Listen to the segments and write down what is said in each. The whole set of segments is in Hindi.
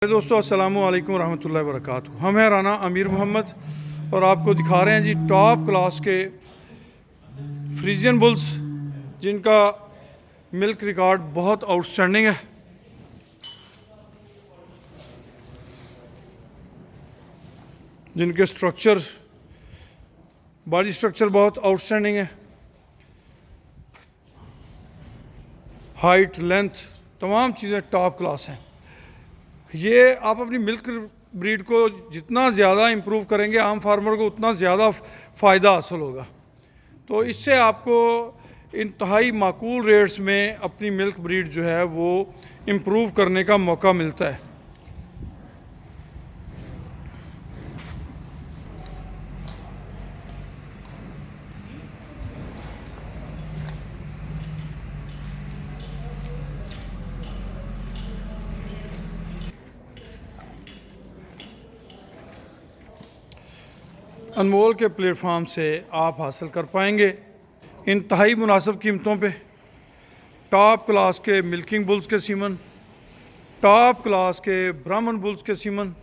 दोस्तों अस्सलामु अलैकुम रहमतुल्लाहि व बरकातुहू। हम हैं राना अमीर मोहम्मद और आपको दिखा रहे हैं जी टॉप क्लास के फ्रीजियन बुल्स जिनका मिल्क रिकॉर्ड बहुत आउटस्टैंडिंग है। जिनके बॉडी स्ट्रक्चर बहुत आउटस्टैंडिंग है। हाइट, लेंथ, तमाम चीज़ें टॉप क्लास हैं। ये आप अपनी मिल्क ब्रीड को जितना ज़्यादा इम्प्रूव करेंगे आम फार्मर को उतना ज़्यादा फ़ायदा हासिल होगा। तो इससे आपको इंतहाई माकूल रेट्स में अपनी मिल्क ब्रीड जो है वो इम्प्रूव करने का मौका मिलता है। अनमोल के प्लेटफॉर्म से आप हासिल कर पाएंगे इंतहाई मुनासिब कीमतों पे टॉप क्लास के मिल्किंग बुल्स के सीमन, टॉप क्लास के ब्राह्मण बुल्स के सीमन,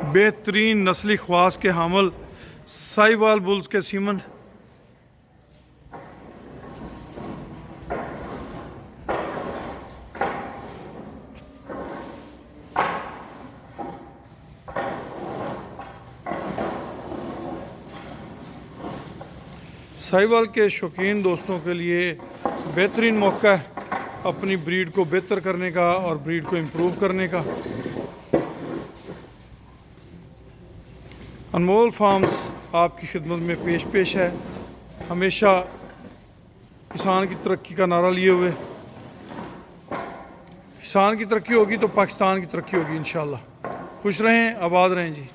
बेहतरीन नस्ली ख्वास के हामल साहिवाल बुल्स के सीमन, साहिवाल के शौकीन दोस्तों के लिए बेहतरीन मौका है अपनी ब्रीड को बेहतर करने का और ब्रीड को इम्प्रूव करने का। अनमोल फार्म्स आपकी खिदमत में पेश है, हमेशा किसान की तरक्की का नारा लिए हुए। किसान की तरक्की होगी तो पाकिस्तान की तरक्की होगी इंशाअल्लाह। खुश रहें, आबाद रहें जी।